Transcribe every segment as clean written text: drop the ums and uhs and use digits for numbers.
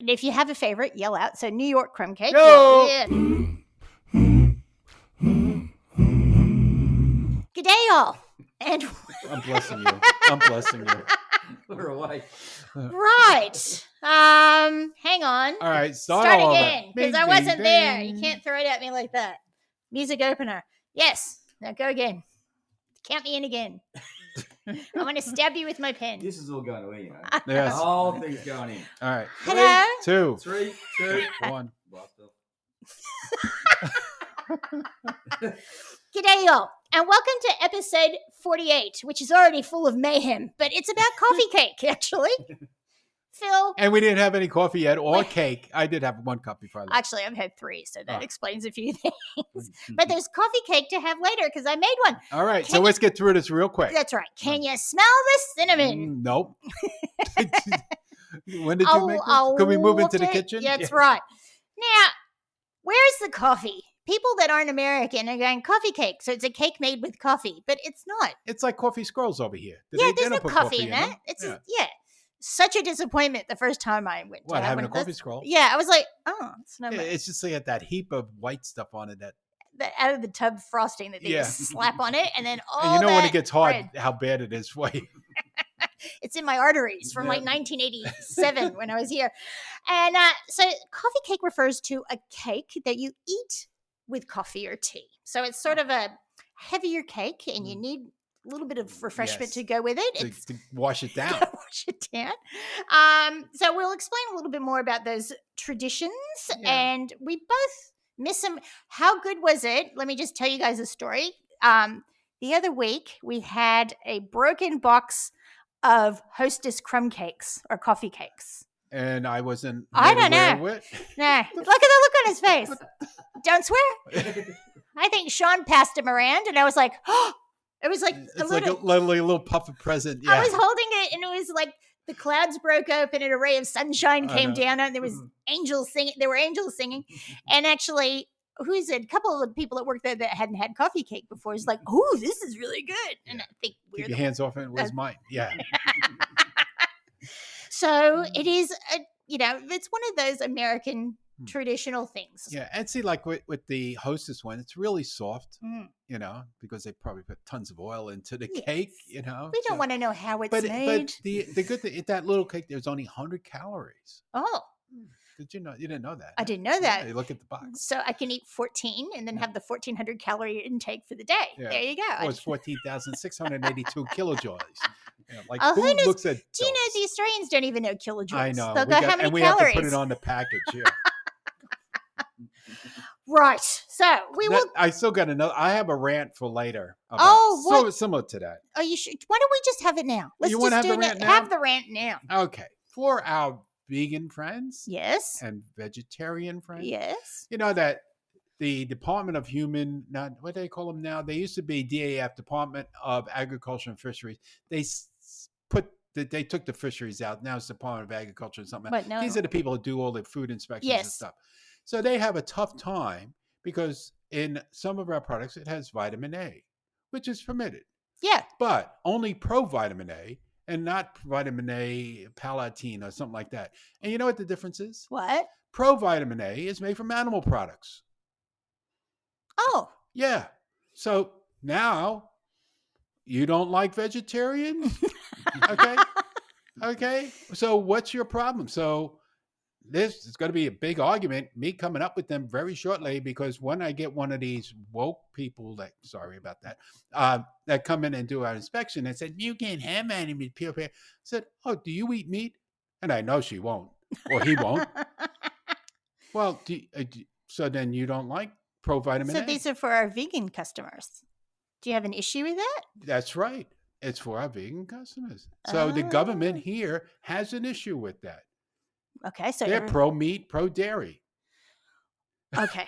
And if you have a favorite, yell out. So New York crumb cake. Yo! Yeah. Gdayall. And I'm blessing you. I'm blessing you. We're away. right. Hang on. All right, Start all again, because I Bing, wasn't bing, there. bing. You can't throw it at me like that. Music opener. Yes. Now go again. Count me in again. I'm going to stab you with my pen. This is all going away, you know. Yes. The whole thing's going in. All right. Hello. 2, 3, 2, 1. blast off. G'day, and welcome to episode 48, which is already full of mayhem, but it's about coffee cake, actually. Phil. And we didn't have any coffee yet or cake. I did have 1 cup before that. Actually, I've had 3, so that explains a few things. But there's coffee cake to have later because I made one. All right, so let's get through this real quick. That's right. Can you smell the cinnamon? Nope. When did you make this? Can we move into the kitchen? That's right. Now, where's the coffee? People that aren't American are going coffee cake, so it's a cake made with coffee, but it's not. It's like coffee scrolls over here. There's no put coffee in them. that. It's such a disappointment the first time I went to What, have having one a of those. coffee scroll? Yeah, I was like, oh, it's no. It's just like that heap of white stuff on it that. Out of the tub frosting that they just slap on it, and then all And you know when that it gets hard, bread. how bad it is for you. It's in my arteries from like 1987 when I was here. And so coffee cake refers to a cake that you eat with coffee or tea. So it's sort of a heavier cake, and you need a little bit of refreshment to go with it. To wash it down. Wash it down. So we'll explain a little bit more about those traditions, and we both miss them. How good was it? Let me just tell you guys a story. The other week, we had a broken box of Hostess crumb cakes or coffee cakes. And I wasn't. I don't know. Nah, look at the look on his face. Don't swear. I think Sean passed him around, and I was like, oh, it was like it's like a little puff of present. Yeah. I was holding it, and it was like the clouds broke open, and a ray of sunshine came down, and there was angels singing. There were angels singing, and actually, a couple of the people that worked there that hadn't had coffee cake before was like, "Oh, this is really good," and I think we're keep your hands off it. It was mine. Yeah. So it is, it's one of those American traditional things. Yeah, and see, like with the Hostess one, it's really soft, because they probably put tons of oil into the cake, We don't want to know how it's made. But the good thing, that little cake, there's only 100 calories. Oh. Did you know? You didn't know that. I didn't know that. Yeah, you look at the box. So I can eat 14 and then have the 1,400 calorie intake for the day. Yeah. There you go. Well, it's 14,682 kilojoules. Who knows? Looks at do you know the Australians don't even know kilojoules? I know. They'll go, how many we calories? have to put it on the package. Yeah. Right. So we will. I still got another. I have a rant for later. So similar to that. Are you sure? Why don't we just have it now? Let's you just have the rant now? Have the rant now. Okay. For our vegan friends. Yes. And vegetarian friends. Yes. You know that the Department of what do they call them now? They used to be DAF, Department of Agriculture and Fisheries. They took the fisheries out. Now it's Department of Agriculture and something. But no. These are the people who do all the food inspections and stuff. So they have a tough time because in some of our products, it has vitamin A, which is permitted. Yeah. But only pro-vitamin A and not vitamin A palatine or something like that. And you know what the difference is? What? Pro-vitamin A is made from animal products. Oh. Yeah. So now you don't like vegetarian? Okay. Okay. So what's your problem? So this is going to be a big argument, me coming up with them very shortly, because when I get one of these woke people that come in and do our inspection and said, you can't have animal pure. I said, oh, do you eat meat? And I know she won't, or he won't. Well, so then you don't like pro-vitamin A? So these are for our vegan customers. Do you have an issue with that? That's right. It's for our vegan customers. So the government here has an issue with that. Okay, so they're pro-meat, pro-dairy. Okay.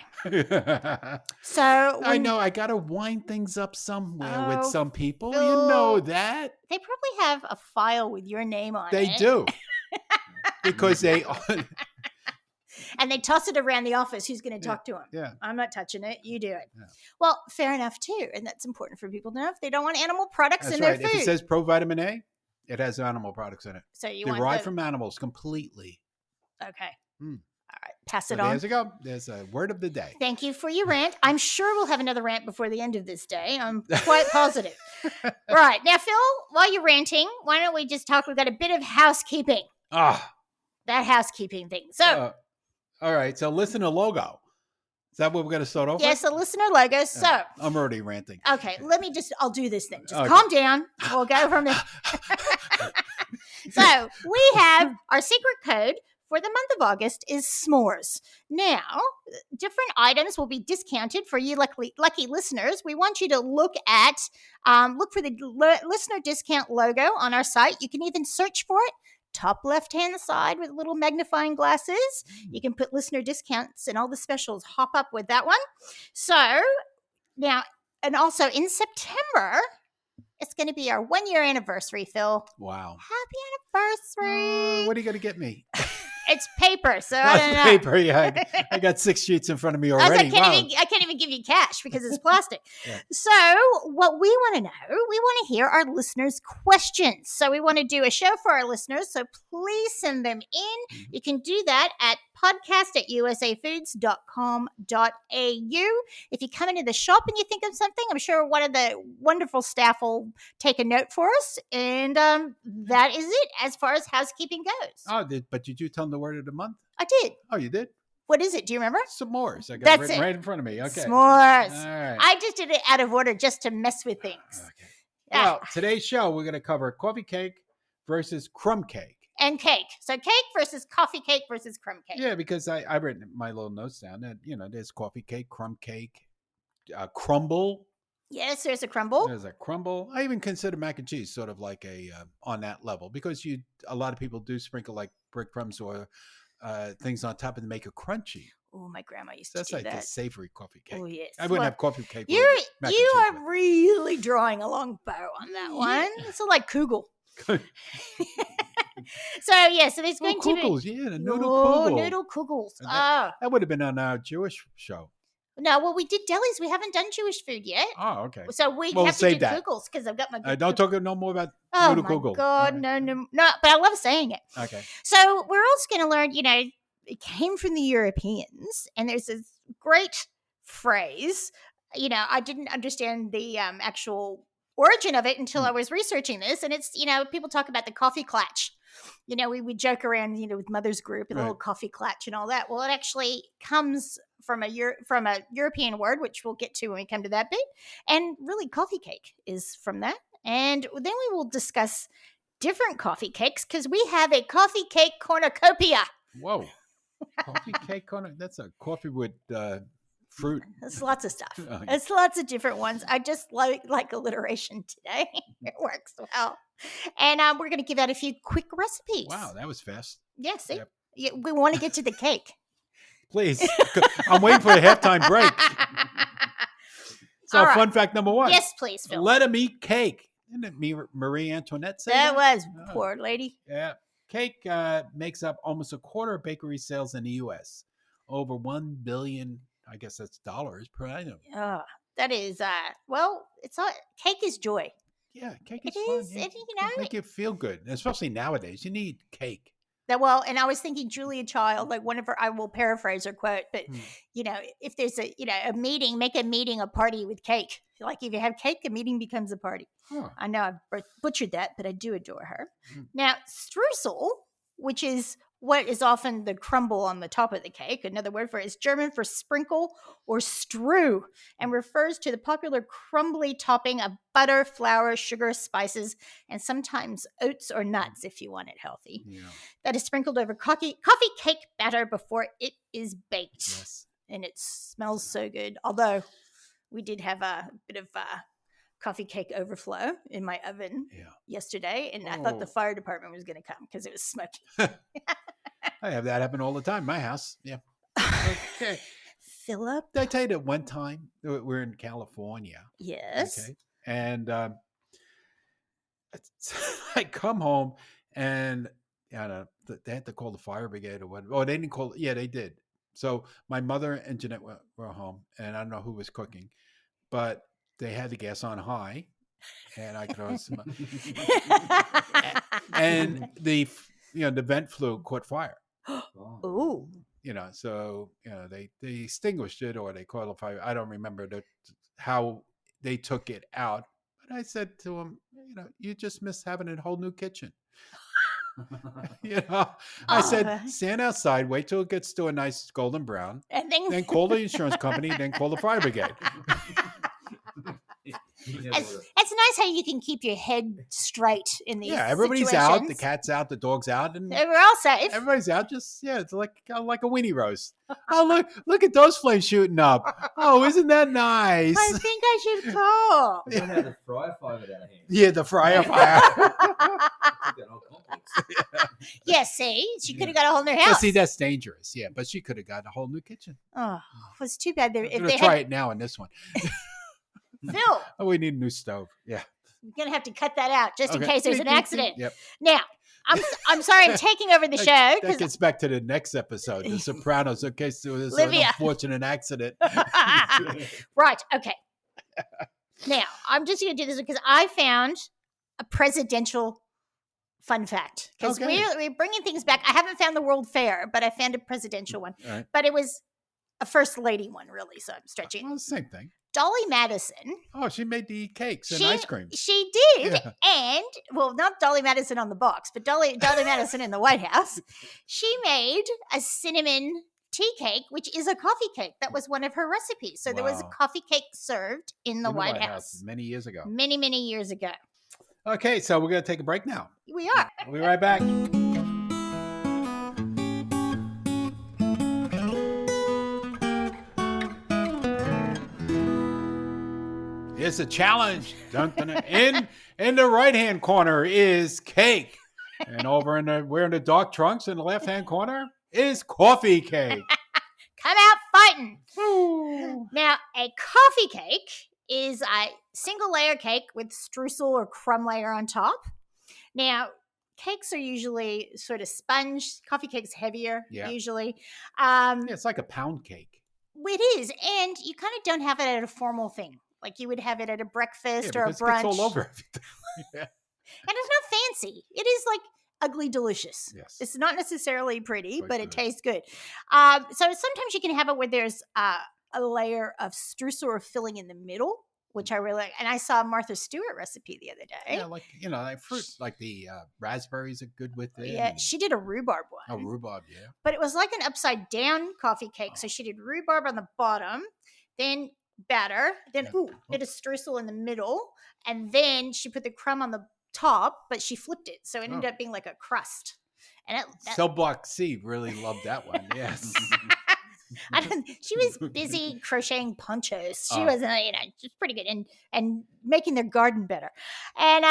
So I know I got to wind things up somewhere with some people. Phil, you know that. They probably have a file with your name on it. They do. Because they and they toss it around the office. Who's going to talk to them? Yeah. I'm not touching it. You do it. Yeah. Well, fair enough too. And that's important for people to know if they don't want animal products in their food. If it says pro-vitamin A, it has animal products in it. So you derived want from animals completely. Okay. All right, pass So it on. there's a go. There's a word of the day. Thank you for your rant. I'm sure we'll have another rant before the end of this day. I'm quite positive. Right. Now, Phil, while you're ranting, why don't we just talk? We've got a bit of housekeeping. That housekeeping thing. So, all right. So listener logo. Is that what we're going to start off yes, with? a listener logo. So, I'm already ranting. okay, I'll do this then. Just Okay. calm down. We'll go from there. So, we have our secret code for the month of August is s'mores. Now, different items will be discounted for you lucky listeners. We want you to look for the listener discount logo on our site. You can even search for it. Top left-hand side with little magnifying glasses. You can put listener discounts and all the specials hop up with that one. So now, and also in September, it's going to be our 1 year anniversary, Phil. Wow. Happy anniversary. What are you going to get me? It's paper, so I don't know. Paper, yeah. I got 6 sheets in front of me already. I can't even give you cash because it's plastic. Yeah. So what we want to know, we want to hear our listeners' questions. So we want to do a show for our listeners. So please send them in. You can do that at podcast@usafoods.com.au. If you come into the shop and you think of something, I'm sure one of the wonderful staff will take a note for us. And that is it as far as housekeeping goes. But did you tell them the word of the month? I did. Oh, you did? What is it? Do you remember? S'mores. I got That's it written it. right in front of me. Okay. S'mores. All right. I just did it out of order just to mess with things. Okay. Yeah. Well, today's show, we're going to cover coffee cake versus crumb cake. And cake. So cake versus coffee cake versus crumb cake. Yeah, because I've written my little notes down that, there's coffee cake, crumb cake, crumble. Yes, there's a crumble. There's a crumble. I even consider mac and cheese sort of like on that level because a lot of people do sprinkle like breadcrumbs or things on top and make it crunchy. Oh, my grandma used That's to do like that. the savory coffee cake. Oh, yes. I wouldn't have coffee cake. You are really drawing a long bow on that one. It's like kugel. So there's going to be kugels, yeah, the noodle kugel. Noodle kugels. That would have been on our Jewish show. No, well, we did delis. We haven't done Jewish food yet. Oh, okay. So we We'll have to save do that. kugels because I've got my. Don't talk no more about oh noodle my kugel. God, Right. no. But I love saying it. Okay. So we're also going to learn. It came from the Europeans, and there's this great phrase. I didn't understand the actual origin of it until I was researching this, and it's people talk about the kaffeeklatsch. We would joke around with mother's group and the little kaffeeklatsch and all that. Well, it actually comes from a European word, which we'll get to when we come to that bit, and really coffee cake is from that. And then we will discuss different coffee cakes because we have a coffee cake cornucopia. Whoa. Coffee cake corner. That's a coffee with fruit. It's lots of stuff. Okay. It's lots of different ones. I just like alliteration today. It works well. And we're going to give out a few quick recipes. Wow, that was fast. Yeah, see? Yep. Yeah, we want to get to the cake. Please. I'm waiting for a halftime break. So, All right. fun fact number 1. Yes, please, Phil. Let them eat cake. Didn't it Marie Antoinette say That was Oh. poor lady. Yeah. Cake makes up almost a quarter of bakery sales in the U.S. Over 1 billion, I guess that's dollars per item. That is, it's all, cake is joy. Yeah, cake It is fun. is, Yeah. it, It'll make you feel good, especially nowadays. You need cake. And I was thinking Julia Child, like I will paraphrase her quote, but if there's a meeting, make a meeting a party with cake. Like if you have cake, a meeting becomes a party. Huh. I know I've butchered that, but I do adore her. Mm. Now, streusel, which is what is often the crumble on the top of the cake, another word for it, is German for sprinkle or strew, and refers to the popular crumbly topping of butter, flour, sugar, spices, and sometimes oats or nuts if you want it healthy. Yeah. That is sprinkled over coffee cake batter before it is baked. Yes. And it smells so good. Although we did have a bit of coffee cake overflow in my oven yesterday, and I thought the fire department was going to come because it was smoky. I have that happen all the time in my house. Yeah. Okay. Philip? Did I tell you that one time we're in California? Yes. Okay. And I come home and they had to call the fire brigade or whatever. Oh, they didn't call it. Yeah, they did. So my mother and Jeanette were home, and I don't know who was cooking, but they had the gas on high, and I could always and the vent flue caught fire. Oh. Ooh. So they extinguished it or they caught a fire. I don't remember how they took it out. But I said to him, you just missed having a whole new kitchen. I said, Oh. stand outside, wait till it gets to a nice golden brown, And then call the insurance company, then call the fire brigade. It's nice how you can keep your head straight in these everybody's situations. out, the cat's out, the dog's out, and We're all safe. everybody's out. It's like a weenie roast. Oh, look at those flames shooting up. Oh, isn't that nice? I think I should call. We don't have the fryer fire out of hand. Yeah, the fryer fire. That whole complex. Yeah, see? She could have got a whole new house. Well, see, that's dangerous. Yeah, but she could have got a whole new kitchen. Oh, it was too bad. I'm If going they to try had it now in this one. Phil, Oh, we need a new stove. Yeah. we're gonna have to cut that out just in Okay. case there's an accident. Yep. Now, I'm sorry, I'm taking over the show That because gets back to the next episode, The Sopranos. Okay, so there's an Olivia. unfortunate accident. right. Okay. Now, I'm just gonna do this because I found a presidential fun fact because Okay. we're bringing things back. I haven't found the World Fair, but I found a presidential one. All right. But it was a first lady one, really. So I'm stretching. Well, same thing. Dolly Madison. Oh, she made the cakes and ice cream. She did, Yeah. and well, not Dolly Madison on the box, but Dolly Madison in the White House. She made a cinnamon tea cake, which is a coffee cake. That was one of her recipes. So there was a Wow. coffee cake served in the White House many years ago. many, many years ago. Okay, so we're going to take a break now. We are. We'll be right back. It's a challenge. Dun, dun, dun. In the right-hand corner is cake. And we're in the dark trunks in the left-hand corner is coffee cake. Come out fighting. Woo. Now, a coffee cake is a single layer cake with streusel or crumb layer on top. Now, cakes are usually sort of sponge. Coffee cake's heavier, usually. Yeah, it's like a pound cake. It is, and you kind of don't have it at a formal thing. Like you would have it at a breakfast or a because it brunch. gets all over everything. Yeah. And it's not fancy. It is like ugly delicious. Yes. It's not necessarily pretty, Quite but it good. tastes good. So sometimes you can have it where there's a layer of streusel or filling in the middle, which I really like. And I saw a Martha Stewart recipe the other day. Yeah, like fruit, like the raspberries are good with it. Yeah, and- she did a rhubarb one. Oh, rhubarb, yeah. But it was like an upside down coffee cake. So she did rhubarb on the bottom, then batter, then did a streusel in the middle, and then she put the crumb on the top, but she flipped it. So it ended up being like a crust. And Cell Block C really loved that one. Yes. she was busy crocheting ponchos. She Oh. was, just pretty good and making their garden better. And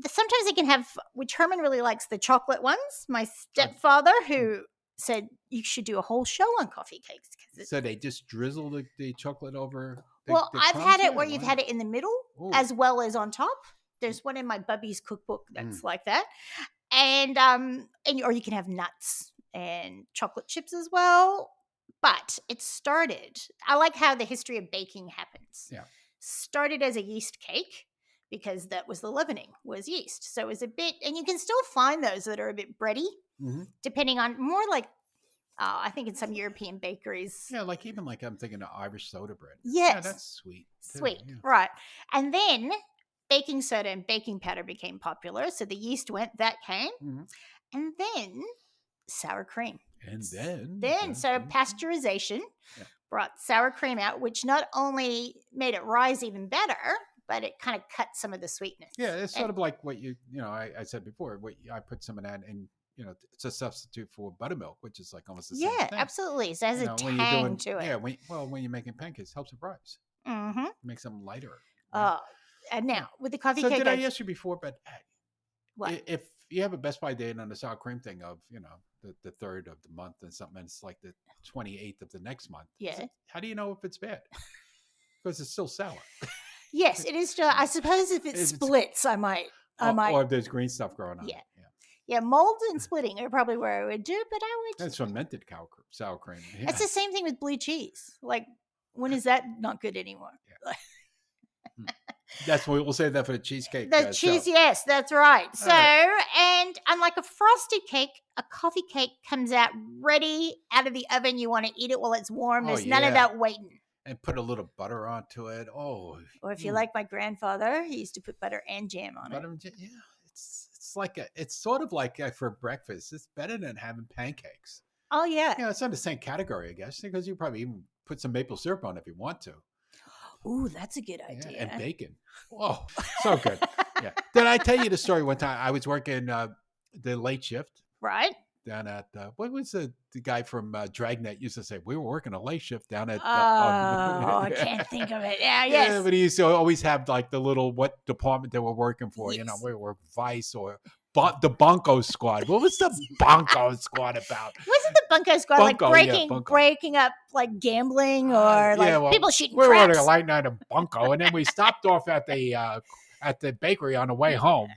sometimes they can have, which Herman really likes, the chocolate ones. My stepfather, who said you should do a whole show on coffee cakes. So they just drizzle the chocolate over. Well, the I've crumbs had it there? where you've Wow. had it in the middle Ooh. as well as on top. There's one in my Bubby's cookbook that's Mm. like that, and or you can have nuts and chocolate chips as well. But it started. I like how the history of baking happens. Yeah. Started as a yeast cake because that was the leavening was yeast. So it was a bit, and you can still find those that are a bit bready, Mhm. depending on more like. I think in some European bakeries. Yeah, even I'm thinking of Irish soda bread. Yes. Yeah, that's sweet. too, Sweet, yeah. right. And then baking soda and baking powder became popular. So the yeast went, that came. Mhm. And then sour cream. And then. So pasteurization Yeah. brought sour cream out, which not only made it rise even better, but it kind of cut some of the sweetness. Yeah, it's sort of like what I said before. I put some of that in. It's a substitute for buttermilk, which is like almost the same Yeah, thing. absolutely. So it has a when tang to it. Yeah, when you're making pancakes, it helps it rise. Mm-hmm. Makes them lighter. right? And now with the coffee So cake. did I ask you before? But What? if you have a Best Buy date on the sour cream thing of the 3rd of the month and something, and it's like the 28th of the next month. Yeah. How do you know if it's bad? Because it's still sour. Yes, it is still. I suppose if it If it's- splits, I might. Or if there's green stuff growing on. Yeah. it. Yeah, mold and splitting are probably where I would do, but I would. That's fermented sour cream. Yeah. It's the same thing with blue cheese. Like, when is that not good anymore? That's what we'll say that for the cheesecake. The cheese, show. yes, that's right. So, right. and unlike a frosted cake, a coffee cake comes out ready out of the oven. You want to eat it while it's warm. Oh, There's none of yeah. that waiting. And put a little butter onto it. Oh. Or if you like my grandfather, he used to put butter and jam on Butter it. and jam, yeah. It's like it's sort of like for breakfast. It's better than having pancakes. Oh, yeah. Yeah, it's in the same category, I guess, because you probably even put some maple syrup on if you want to. Ooh, that's a good idea. Yeah, and bacon. Oh, so good. Yeah. Did I tell you the story one time? I was working the late shift Right? down at what was the guy from Dragnet used to say? We were working a late shift down at. I can't think of it. Yeah, yes. Yeah, but he used to always have like the little what department they were working for. Yes. You know, we were Vice or the Bunko Squad. What was the Bunko Squad about? Wasn't the Bunko Squad Bunko, like yeah, Bunko. breaking up like gambling or like yeah, well, people shooting we were on craps? a light night of Bunko, and then we stopped off at the bakery on the way home.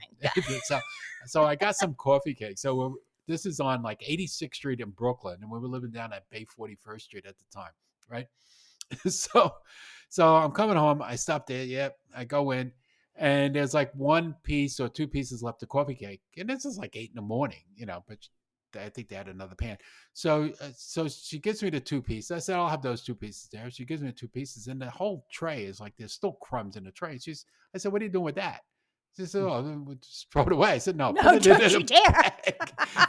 so I got some coffee cake. So this is on like 86th Street in Brooklyn, and we were living down at Bay 41st Street at the time, right? so I'm coming home. I stopped there. Yep, I go in. And there's like one piece or two pieces left of coffee cake. And this is like 8 a.m, you know, but I think they had another pan. So she gives me the 2 pieces. I said, I'll have those 2 pieces there. She gives me the 2 pieces. And the whole tray is like, there's still crumbs in the tray. I said, what are you doing with that? She said, oh, we'll just throw it away. I said, no, No, don't you dare.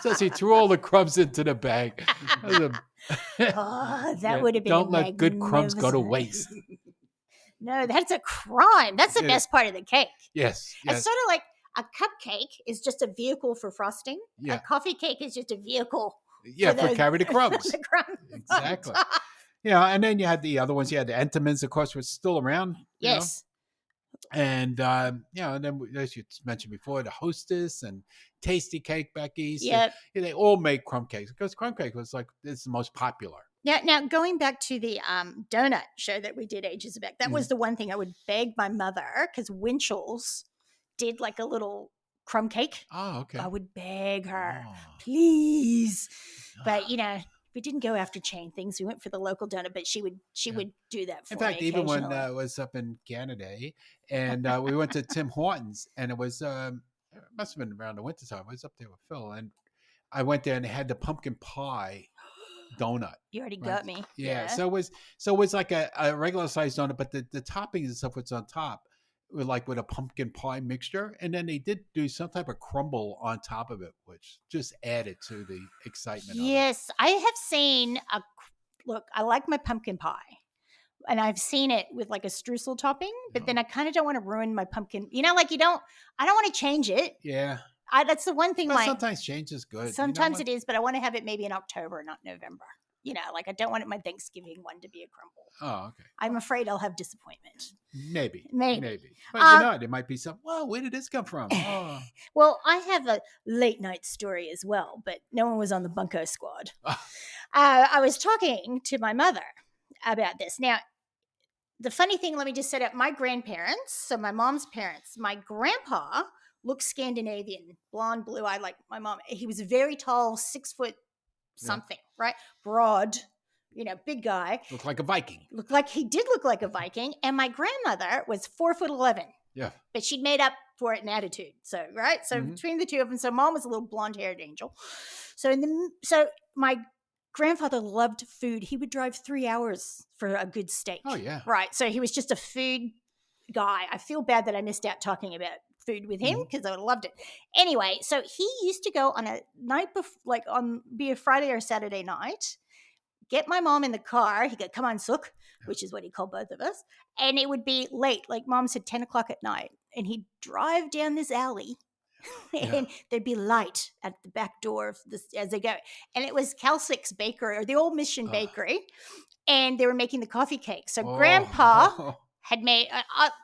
So she threw all the crumbs into the bag. That would have been Don't let good crumbs go to waste. No, that's a crime. That's the best part of the cake. Yes. It's sort of like a cupcake is just a vehicle for frosting. Yeah. A coffee cake is just a vehicle. For carry the crumbs. The crumbs. Exactly. Yeah, and then you had the other ones. You had the Entenmann's, of course, was still around. Yes. You know? And and then as you mentioned before, the Hostess and Tasty Cake Becky's. Yep. And they all made crumb cakes because crumb cake was like it's the most popular. Now going back to the donut show that we did ages back, that was the one thing I would beg my mother, because Winchell's did like a little crumb cake. Oh, okay. I would beg her, please. But, you know, we didn't go after chain things. We went for the local donut, but she would do that for me. In fact, even when I was up in Canada and we went to Tim Hortons, and it was it must have been around the wintertime. I was up there with Phil, and I went there and they had the pumpkin pie donut. You already got me. Yeah. So it was like a regular sized donut, but the toppings and stuff was on top were like with a pumpkin pie mixture. And then they did do some type of crumble on top of it, which just added to the excitement. Yes. I have seen look, I like my pumpkin pie. And I've seen it with like a streusel topping, but then I kind of don't want to ruin my pumpkin. You know, like I don't want to change it. Yeah. That's the one thing. But sometimes change is good. Sometimes it is, but I want to have it maybe in October, not November. You know, like I don't want my Thanksgiving one to be a crumble. Oh, okay. I'm afraid I'll have disappointment. Maybe. But there might be some, whoa, where did this come from? Oh. Well, I have a late night story as well, but no one was on the Bunko Squad. I was talking to my mother about this. Now, the funny thing, let me just set up my grandparents. So my mom's parents, my grandpa looked Scandinavian, blonde, blue eyed, like my mom. He was very tall, 6 foot something, right? Broad, you know, big guy. Looked like a Viking. He did look like a Viking. And my grandmother was 4'11". Yeah. But she'd made up for it in attitude. So, right? So between the two of them, so mom was a little blonde haired angel. So my grandfather loved food. He would drive 3 hours for a good steak. Oh, yeah. Right. So he was just a food guy. I feel bad that I missed out talking about food with him because I would have loved it. Anyway, so he used to go on a night before, be a Friday or Saturday night, get my mom in the car. He'd go, come on, Sook, which is what he called both of us. And it would be late, like mom said, 10 o'clock at night. And he'd drive down this alley and there'd be light at the back door of this as they go. And it was Calsic's Bakery, or the old Mission Bakery. And they were making the coffee cake. So grandpa had made,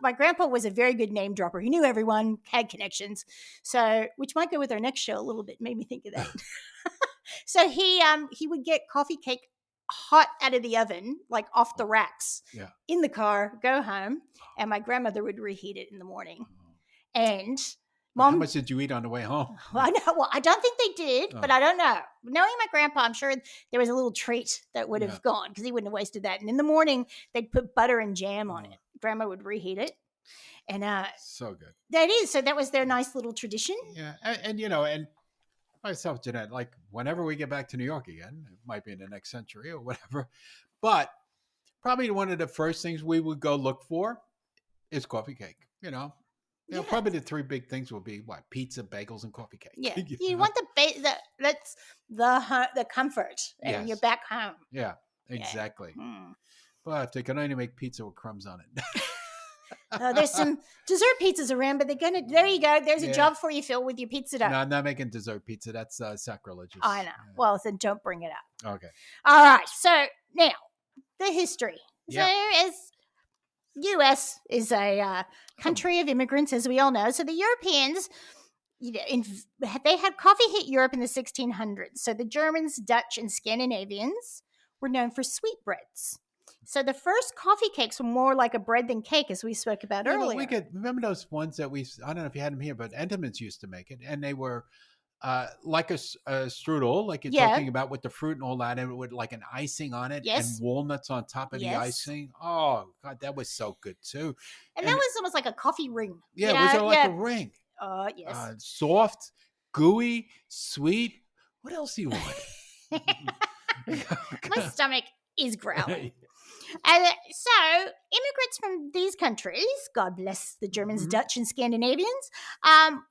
my grandpa was a very good name dropper. He knew everyone, had connections. So, which might go with our next show a little bit, made me think of that. So he would get coffee cake hot out of the oven, like off the racks, in the car, go home, and my grandmother would reheat it in the morning. And Mom, how much did you eat on the way home? Well, I don't think they did, but I don't know. Knowing my grandpa, I'm sure there was a little treat that would have gone because he wouldn't have wasted that. And in the morning, they'd put butter and jam on it. Grandma would reheat it. And So good. that is, so that was their nice little tradition. Yeah, and myself, Jeanette, like whenever we get back to New York again, it might be in the next century or whatever, but probably one of the first things we would go look for is coffee cake. Probably the three big things will be what? Pizza, bagels, and coffee cake. Yeah, You you know? want that's the comfort, and you're Yes. back home. Yeah, exactly. Hmm. But they can only make pizza with crumbs on it. There's some dessert pizzas around, but there you go. There's a Yeah. job for you, Phil, with your pizza dough. No, I'm not making dessert pizza. That's sacrilegious. I know. Yeah. Well, then don't bring it up. Okay. All right. So now the history. Yeah. So as U.S. is a country of immigrants, as we all know. So the Europeans, they had coffee hit Europe in the 1600s. So the Germans, Dutch, and Scandinavians were known for sweetbreads. So the first coffee cakes were more like a bread than cake, as we spoke about Yeah, but earlier. we could remember those ones that I don't know if you had them here, but Entenmann's used to make it, and they were like a strudel, like you're talking about with the fruit and all that, and with like an icing on it and walnuts on top of the icing. Oh God, that was so good too. And that was almost like a coffee ring. Yeah, it was like a ring. Yes. Soft, gooey, sweet. What else do you want? My stomach is growling. So, immigrants from these countries, God bless the Germans, Dutch, and Scandinavians,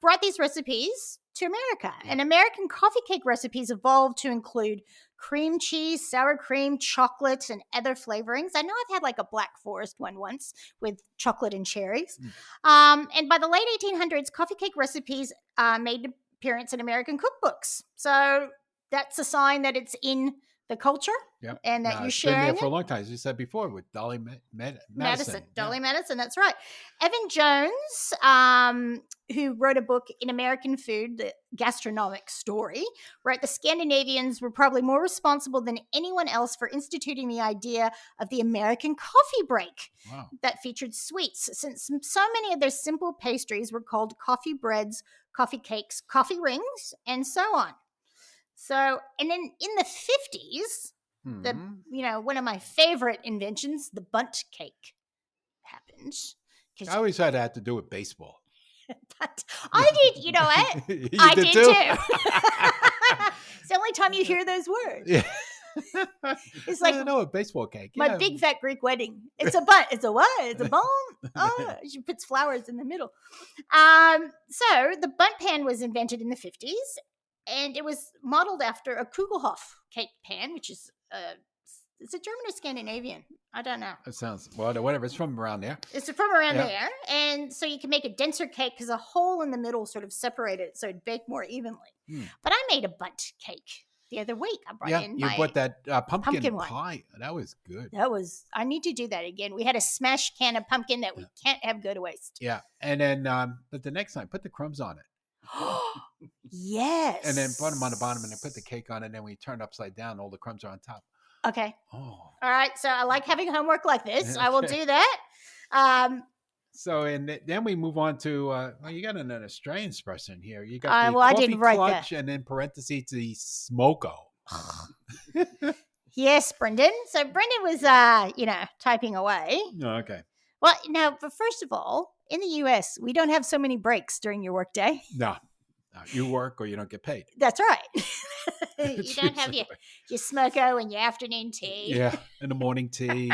brought these recipes to America. Yeah. And American coffee cake recipes evolved to include cream cheese, sour cream, chocolate, and other flavorings. I know I've had like a Black Forest one once with chocolate and cherries. And by the late 1800s, coffee cake recipes made an appearance in American cookbooks. So that's a sign that it's in the culture, and that you're sharing been there for a long time, as you said before, with Dolly Madison. Dolly Madison, that's right. Evan Jones, who wrote a book in American Food, The Gastronomic Story, wrote the Scandinavians were probably more responsible than anyone else for instituting the idea of the American coffee break that featured sweets, since so many of their simple pastries were called coffee breads, coffee cakes, coffee rings, and so on. So, and then in the 50s, one of my favorite inventions, the bundt cake, happened. I always had that to do with baseball. But I did, you know what? I did too. It's the only time you hear those words. Yeah. It's like, I know a baseball cake. My big fat Greek wedding. It's a butt. It's a what? It's a bone. Oh, she puts flowers in the middle. So the bundt pan was invented in the 50s. And it was modeled after a kugelhopf cake pan, which is it's a German or Scandinavian. I don't know. It sounds, whatever. It's from around there. It's from around there. And so you can make a denser cake because a hole in the middle sort of separated it so it baked more evenly. But I made a bundt cake the other week. I brought in you bought that pumpkin one. pie. That was good. I need to do that again. We had a smashed can of pumpkin that we can't have go to waste. Yeah. And then, but the next time, put the crumbs on it. Yes. And then put them on the bottom and then put the cake on it. And then when you turn it upside down, all the crumbs are on top. Okay. Oh. All right. So I like having homework like this. I will do that. So, and then we move on to, you got an Australian expression here. You got the I didn't write clutch that. and in parentheses the smoko. Yes, Brendan. So Brendan was, typing away. Oh, okay. Well, now, but first of all, in the U.S., we don't have so many breaks during your workday. No, you work or you don't get paid. That's right. You don't have your smoko and your afternoon tea. Yeah, and the morning tea.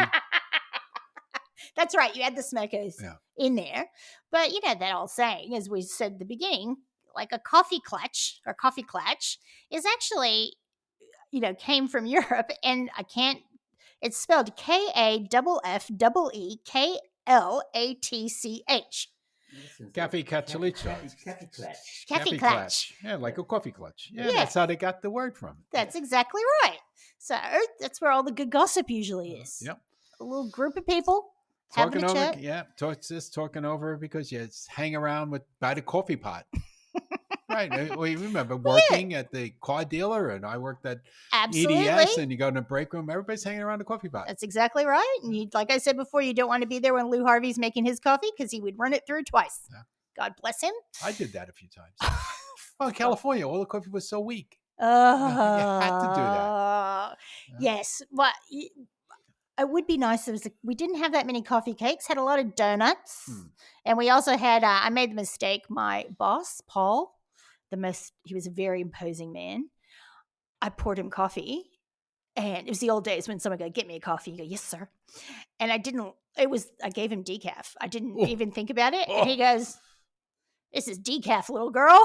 That's right. You had the smokos in there. But you know that old saying, as we said at the beginning, like a coffee clutch or coffee klatsch is actually, came from Europe. And it's spelled KAFFEEKLATCH. Kaffeeklatsch. Kaffeeklatsch. Yeah, like a coffee clutch. Yeah, that's how they got the word from. That's exactly right. So that's where all the good gossip usually is. Yep. A little group of people talking having a over. chat. Yeah, talking over because you hang around by the coffee pot. Right. We remember working at the car dealer, and I worked at EDS, and you go in the break room, everybody's hanging around the coffee pot. That's exactly right. And like I said before, you don't want to be there when Lou Harvey's making his coffee because he would run it through twice. Yeah. God bless him. I did that a few times. Well, in California, all the coffee was so weak. You had to do that. Yes. Well, it would be nice. We didn't have that many coffee cakes. Had a lot of donuts, and we also had. I made the mistake. My boss, Paul, he was a very imposing man. I poured him coffee, and it was the old days when someone go, "Get me a coffee." You go, "Yes, sir," and I didn't. I gave him decaf. I didn't even think about it, and he goes, "This is decaf, little girl."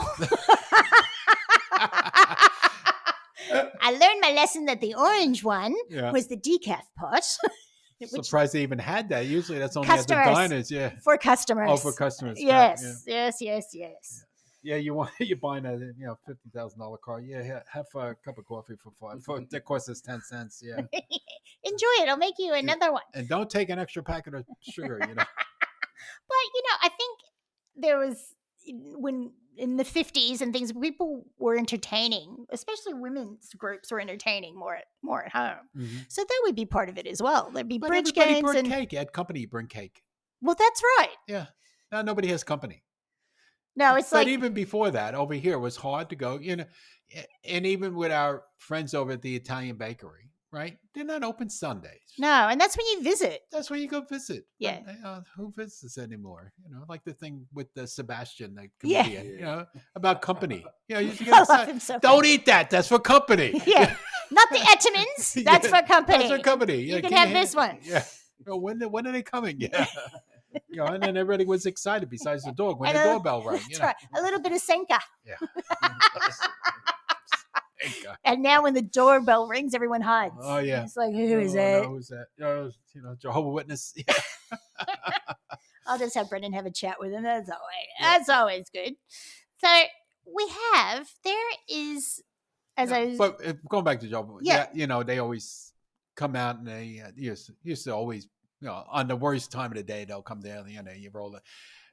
I learned my lesson that the orange one was the decaf pot. Surprised they even had that. Usually that's only at the diners. Yeah. For customers. Oh, for customers. Yes. Yes. Yeah, you're buying a $50,000 car. Yeah, have a cup of coffee for $5. That costs us 10 cents. Yeah. Enjoy it. I'll make you another one. And don't take an extra packet of sugar. But I think there was when in the 50s and things, people were entertaining, especially women's groups were entertaining more at home. Mm-hmm. So that would be part of it as well. There'd be bridge games brought cake. You had company bring cake. Well, that's right. Yeah. Now nobody has company. No, it's but even before that, over here, it was hard to go, and even with our friends over at the Italian bakery, right? They're not open Sundays. No, and that's when you visit. That's when you go visit. Yeah. But, who visits anymore? Like the thing with the Sebastian, the comedian, about company. You used to get don't eat that. That's for company. Yeah. Not the Etchemans. That's for company. That's for company. You can have this one. Yeah. When are they coming? Yeah. And then everybody was excited besides the dog when the doorbell rang. That's right. A little bit of Senka. Yeah. And now when the doorbell rings, everyone hides. Oh, yeah. It's like, who is it? No, who's that? Jehovah's Witness. Yeah. I'll just have Brendan have a chat with him. That's always good. So there is, but going back to Jehovah's, they always come out and they used to always, on the worst time of the day, they'll come down, you roll it.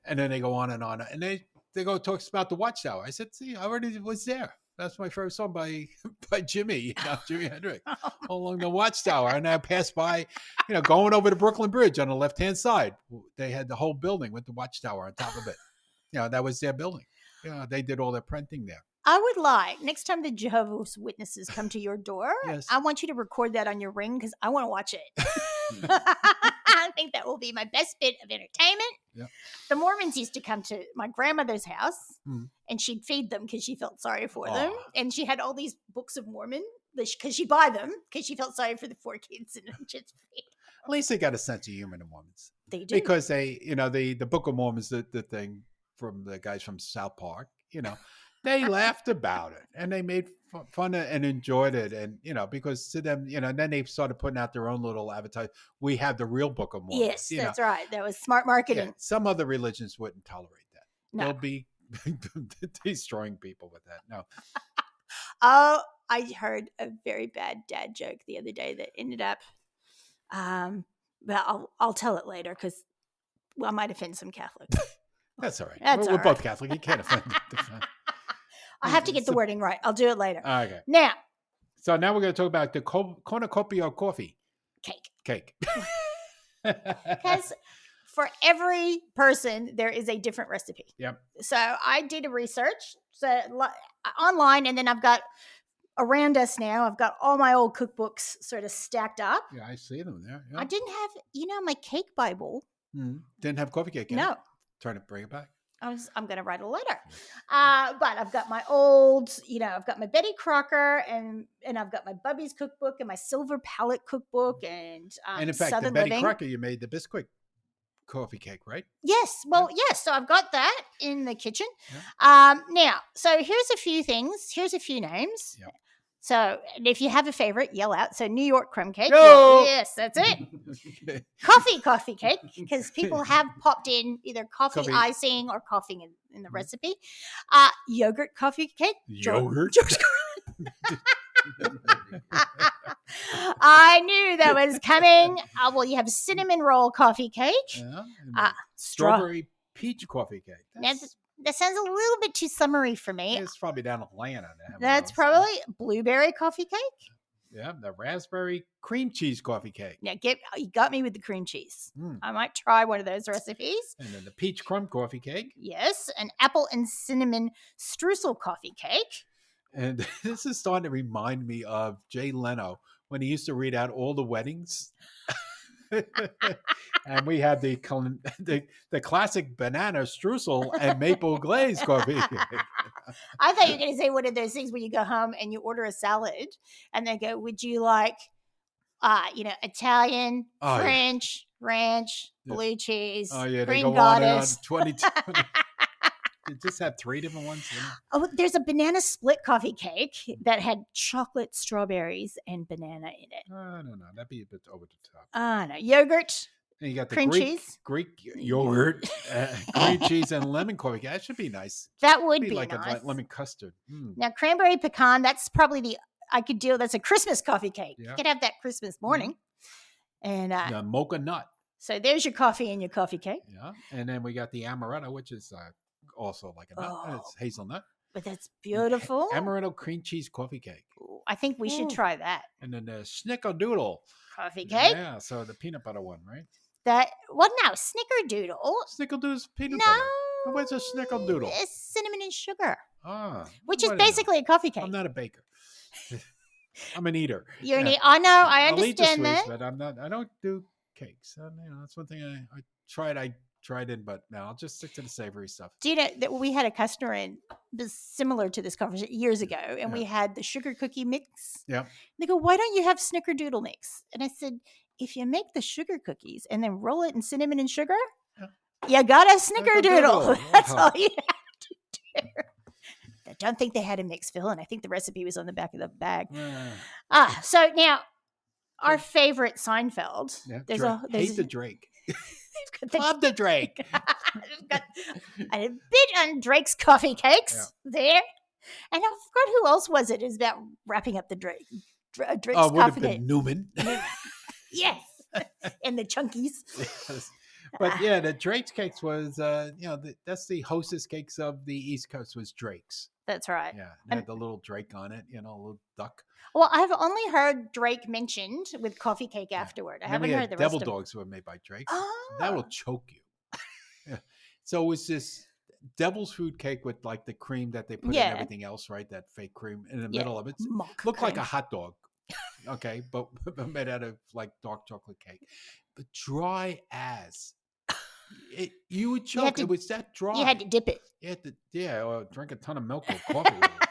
And then they go on, and they go talks about the Watchtower. I said, see, I already was there. That's my first song by Jimi Hendrix, along the Watchtower. And I passed by, going over the Brooklyn Bridge on the left-hand side. They had the whole building with the Watchtower on top of it. That was their building. They did all their printing there. I would like, next time the Jehovah's Witnesses come to your door, yes. I want you to record that on your ring because I want to watch it. I think that will be my best bit of entertainment. Yeah. The Mormons used to come to my grandmother's house and she'd feed them because she felt sorry for them. And she had all these books of Mormon because she'd buy them because she felt sorry for the 4 kids and just feed them. At least they got a sense of humor, the Mormons. They do. Because they, the Book of Mormon is the thing from the guys from South Park, they laughed about it and they made fun and enjoyed it. And, because to them, and then they started putting out their own little advertisement. We have the real Book of Mormon. Yes, that's right. That was smart marketing. Yeah, some other religions wouldn't tolerate that. No. They'll be destroying people with that. No. Oh, I heard a very bad dad joke the other day that ended up, but I'll tell it later because I might offend some Catholics. That's all right. We're both Catholic. You can't offend. I have to get the wording right. I'll do it later. Okay. Now. So now we're going to talk about the cornucopia coffee. Cake. Because for every person, there is a different recipe. Yep. So I did a research online, and then I've got around us now, I've got all my old cookbooks sort of stacked up. Yeah, I see them there. Yeah. I didn't have, my cake Bible. Didn't have coffee cake in it? No. Trying to bring it back. I'm going to write a letter. But I've got my old, I've got my Betty Crocker and I've got my Bubby's cookbook and my Silver Palette cookbook and in fact, Southern the Betty Living. Crocker, you made the Bisquick coffee cake, right? Yes. Well, yes. So I've got that in the kitchen. Yeah. Now, so here's a few things. Here's a few names. Yep. So if you have a favorite, yell out. So New York Crumb Cake. No! Yes, that's it. Okay. Coffee Cake, because people have popped in either coffee icing or coffee in the recipe. Yogurt Coffee Cake. Yogurt? I knew that was coming. Well, you have cinnamon roll coffee cake. Yeah. Strawberry peach coffee cake. That sounds a little bit too summery for me. It's probably down Atlanta. That's probably blueberry coffee cake. Yeah, the raspberry cream cheese coffee cake. Now, you got me with the cream cheese. I might try one of those recipes. And then the peach crumb coffee cake. Yes, an apple and cinnamon streusel coffee cake. And this is starting to remind me of Jay Leno when he used to read out all the weddings. And we had the classic banana streusel and maple glaze coffee cake. I thought you were going to say one of those things where you go home and you order a salad and they go, would you like, Italian, Oh, yeah. French, ranch, Yeah. blue cheese, Oh yeah, they green go on and on. goddess. 22. They just had 3 different ones. Oh, there's a banana split coffee cake that had chocolate, strawberries, and banana in it. I don't know. That'd be a bit over the top. No. Yogurt, And you got the cream cheese. Greek yogurt, cream cheese, and lemon coffee cake. That should be nice. That would be like nice. a lemon custard. Mm. Now, cranberry pecan, that's probably I could deal. That's a Christmas coffee cake. Yeah. You could have that Christmas morning. And the mocha nut. so there's your coffee and your coffee cake. Yeah. And then we got the amaretto, which is also like a nut. Oh. It's hazelnut. But that's beautiful. Amaretto cream cheese coffee cake. I think we should try that. And then the snickerdoodle. Coffee cake. Yeah, so the peanut butter one, right? Snickerdoodle. Snickerdoodle's peanut No. butter. Where's a snickerdoodle? It's cinnamon and sugar, which is what do you know? basically a coffee cake. I'm not a baker. I'm an eater. You're an I know. I I'll eat the understand sweets, that. but I'm not. I don't do cakes. That's one thing I tried. I tried it, but no, I'll just stick to the savory stuff. Do you know that we had a customer similar to this conversation years ago, and we Yeah. had the sugar cookie mix. Yep. They go, why don't you have snickerdoodle mix? And I said, if you make the sugar cookies and then roll it in cinnamon and sugar, you got a snickerdoodle. Snickerdoodle. That's all you have to do. I don't think they had a mix, Phil, and I think the recipe was on the back of the bag. So now our favorite Seinfeld. Yeah. There's Hate the Drake. got the- Love the Drake. We've got a bit on Drake's coffee cakes there. And I forgot who else was it. Is about wrapping up the Drake's Would have coffee been cake. Newman. Yes. And the chunkies. Yes. But yeah, the Drake's cakes was, that's the hostess cakes of the East Coast was Drake's. That's right. Yeah, it had the little Drake on it, a little duck. Well, I've only heard Drake mentioned with coffee cake afterward. I haven't heard the Devil rest of dogs were made by Drake. Oh. That will choke you. Yeah. So it was this devil's food cake with like the cream that they put in everything else, right? That fake cream in the middle of it. Mock Looked like cream. a hot dog. Okay, but made out of like dark chocolate cake. But dry as. You would choke. It was that dry. You had to dip it. Or drink a ton of milk or coffee. With it.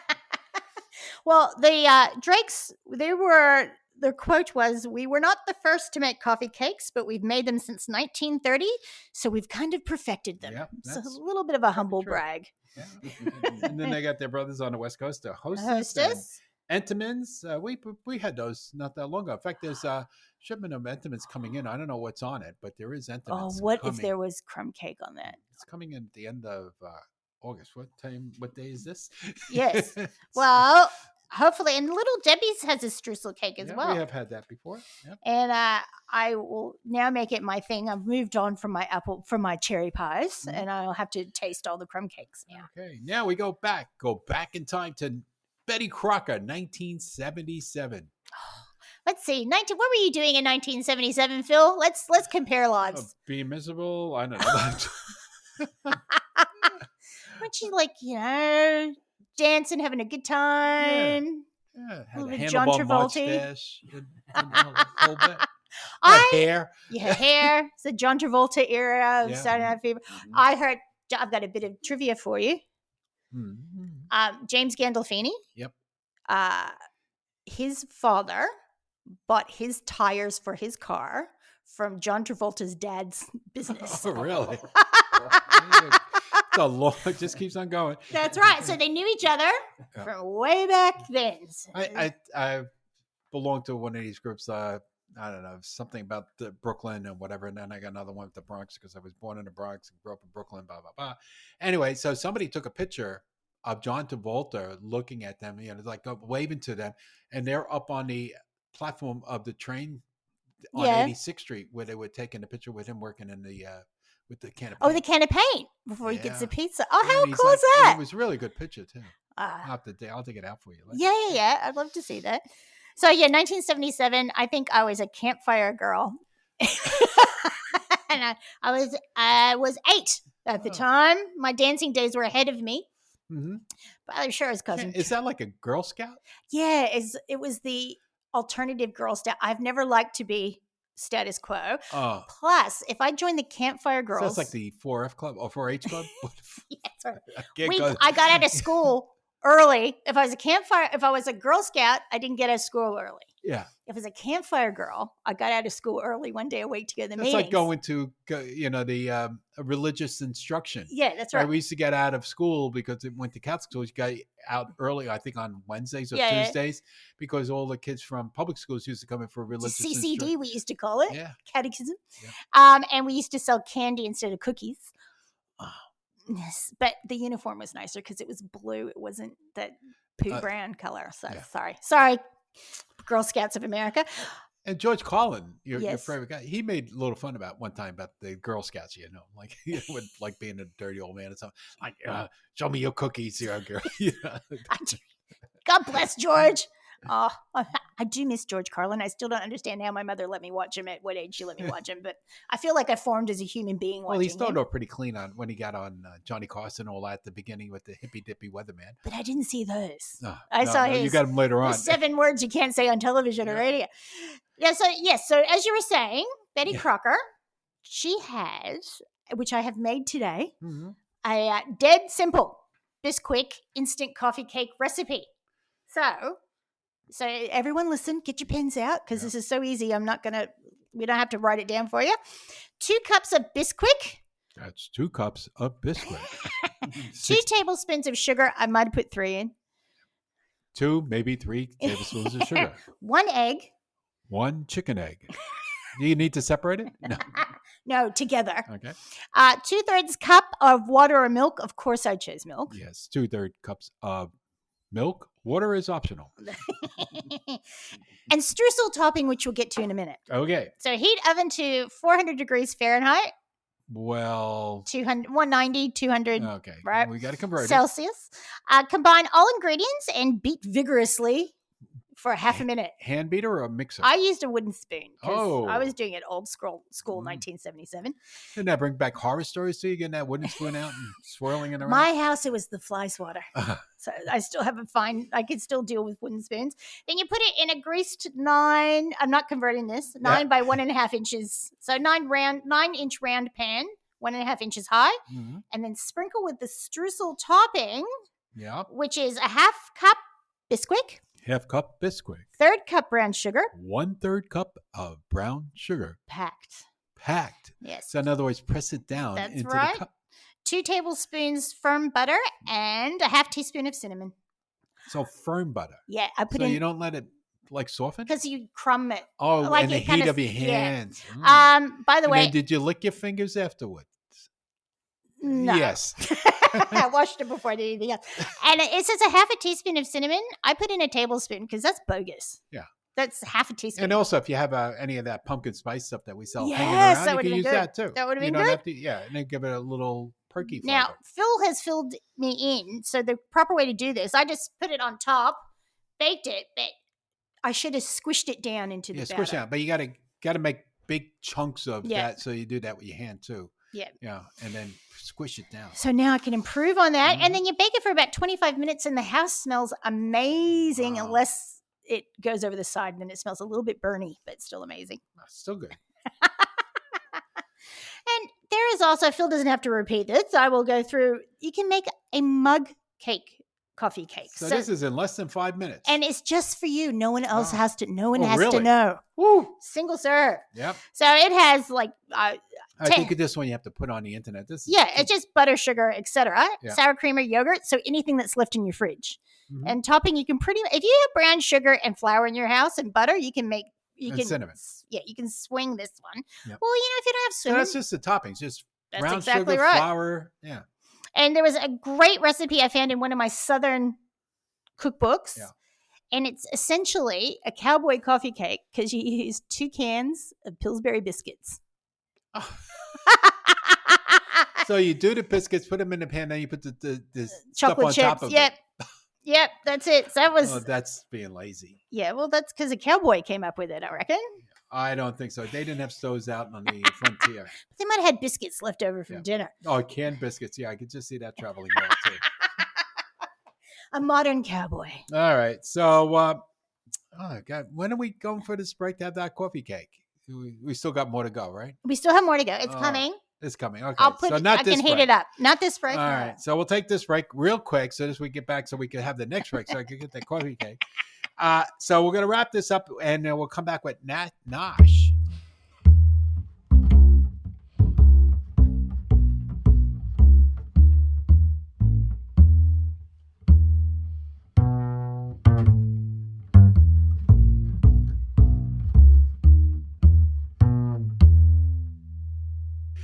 Well, the Drakes, their quote was, "We were not the first to make coffee cakes, but we've made them since 1930, so we've kind of perfected them." Yeah, so a little bit of a humble true. brag. Yeah. And then they got their brothers on the West Coast, the Hostess. Entenmann's. We had those not that long ago. In fact, there's a shipment of Entenmann's coming in. I don't know what's on it, but there is Entenmann's. Oh, what coming. if there was crumb cake on that? It's coming in at the end of August. What day is this? Yes. Well, hopefully, and Little Debbie's has a streusel cake as well. We have had that before. Yep. And I will now make it my thing. I've moved on from my cherry pies, and I'll have to taste all the crumb cakes now. Okay, now we go back in time to Betty Crocker, 1977. Let's see. What were you doing in 1977, Phil? Let's compare lives. Being miserable. I don't know. Weren't you dancing, having a good time? Yeah, had a Little handlebar John Travolta. mustache. A little bit. Hair. Yeah, hair. It's the John Travolta era of Yeah. Saturday Night Fever. Mhm. I've got a bit of trivia for you. Mhm. James Gandolfini. Yep. His father bought his tires for his car from John Travolta's dad's business. Oh, really? It just keeps on going. That's right. So they knew each other from way back then. I belong to one of these groups. I don't know, something about the Brooklyn and whatever. And then I got another one with the Bronx because I was born in the Bronx and grew up in Brooklyn, blah, blah, blah. Anyway, so somebody took a picture of John Travolta looking at them, like waving to them. And they're up on the platform of the train on 86th Street where they were taking a picture with him working in the with the can of paint. Oh, the can of paint before he gets the pizza. Oh, And how he's cool is like- that? It was a really good picture too. Ah. I'll take it out for you later. Yeah. I'd love to see that. So 1977. I think I was a Campfire Girl, and I was 8 at the time. My dancing days were ahead of me, Mm-hmm. but I'm sure his cousin. Is that like a Girl Scout? Yeah, it was the alternative Girl Scout. I've never liked to be status quo. Oh, Plus, if I joined the Campfire so Girls, that's like the 4F club or 4H club. yeah, that's right. I can't go. I got out of school early. If I was a Girl Scout, I didn't get out of school early. Yeah, If I was a Campfire Girl, I got out of school early one day a week to go to the it's meetings. like going to the religious instruction. Yeah, that's Right. right. We used to get out of school because it went to Catholic schools. You got out early, I think, on Wednesdays or Yeah. Tuesdays, because all the kids from public schools used to come in for religious CCD, instruction. we used to call it. Yeah. Catechism. Yeah. And we used to sell candy instead of cookies. Oh. Yes, but the uniform was nicer because it was blue. It wasn't that poo brown color. So yeah. sorry, Girl Scouts of America. And George Carlin, your Yes. favorite guy, he made a little fun about one time about the Girl Scouts, like he would like being a dirty old man and something. Like, show me your cookies, girl. God bless George. Oh, I do miss George Carlin. I still don't understand how my mother let me watch him at what age she let me watch him, but I feel like I formed as a human being. Well, he watching started him. off pretty clean on when he got on Johnny Carson, all that at the beginning with the hippy dippy weatherman. But I didn't see those. No, I saw his. You got him later on. The 7 words you can't say on television or radio. Yeah. So yes. So as you were saying, Betty Crocker, she has, which I have made today, a dead simple Bisquick instant coffee cake recipe. So everyone listen, get your pens out because this is so easy. We don't have to write it down for you. 2 cups of Bisquick. That's 2 cups of Bisquick. 2 tablespoons of sugar. I might have put 3 in. 2, maybe 3 tablespoons of sugar. 1 egg. 1 chicken egg. Do you need to separate it? No. No, together. Okay. 2/3 cup of water or milk. Of course, I chose milk. Yes, 2/3 cups of milk. Water is optional. And streusel topping, which we'll get to in a minute. Okay. So heat oven to 400 degrees Fahrenheit. Well, 190, 200. okay. Right. We got to convert Celsius. Combine all ingredients and beat vigorously for half a minute. Hand beater or a mixer? I used a wooden spoon because Oh. I was doing it old school 1977. Didn't that bring back horror stories to you, getting that wooden spoon out and swirling it around? My house, it was the fly swatter. So I still have I could still deal with wooden spoons. Then you put it in a greased 9, I'm not converting this, 9 by 1.5 inches. So 9-inch round pan, 1.5 inches high. Mm-hmm. And then sprinkle with the streusel topping, which is a half cup Bisquick. Half cup Bisquick. 1/3 cup brown sugar. 1/3 cup of brown sugar. Packed. Yes. So in other words, press it down into the cup. 2 tablespoons firm butter and a half teaspoon of cinnamon. So firm butter. Yeah, I put so in. you don't let it like soften? Because you crumb it. Oh, like and the heat of your hands. Yeah. By the way. Then did you lick your fingers afterwards? No. Yes. I washed it before I did anything else. And it says a half a teaspoon of cinnamon. I put in a tablespoon because that's bogus. Yeah. That's half a teaspoon. And also, if you have any of that pumpkin spice stuff that we sell hanging Yes, around, that you would've can been use good. that too. That would have been You don't good. have to, and then give it a little perky flavor. Now, Phil has filled me in. So the proper way to do this, I just put it on top, baked it, but I should have squished it down into the batter. Squish it out. But you got to make big chunks of that. So you do that with your hand too. Yeah. Yeah. And then squish it down. So now I can improve on that. And then you bake it for about 25 minutes and the house smells amazing unless it goes over the side and then it smells a little bit burny, but still amazing. Still good. And there is also, Phil doesn't have to repeat this. I will go through, you can make a mug cake, coffee cake. So this is in less than 5 minutes. And it's just for you. No one else has to, no one Oh, has really? to know. Woo, single serve. Yep. So it has like, I think this one you have to put on the internet. This is it's just butter, sugar, etc. Yeah. Sour cream or yogurt. So anything that's left in your fridge. Mhm. And topping, you can if you have brown sugar and flour in your house and butter, you can make, And cinnamon. Yeah, you can swing this one. Yep. Well, if you don't have So cinnamon. that's just the toppings, just That's brown exactly sugar, right. flour. Yeah. And there was a great recipe I found in one of my Southern cookbooks. Yeah. And it's essentially a cowboy coffee cake because you use 2 cans of Pillsbury biscuits. Oh. So you do the biscuits, put them in the pan, then you put the stuff Chocolate on chips. top of Yep. it. Yep, that's it. So that was. Oh, that's being lazy. Yeah, well, that's because a cowboy came up with it, I reckon. I don't think so. They didn't have stoves out on the frontier. They might have had biscuits left over from dinner. Oh, canned biscuits. Yeah, I could just see that traveling well too. A modern cowboy. All right. So, oh God, when are we going for this break to have that coffee cake? We still got more to go, right? We still have more to go. It's Oh, coming. It's coming. Okay. I'll put so it, not I this can heat break. it up. Not this break. All no. right. So we'll take this break real quick so as we get back so we can have the next break so I can get that coffee cake. So we're going to wrap this up and we'll come back with Nosh.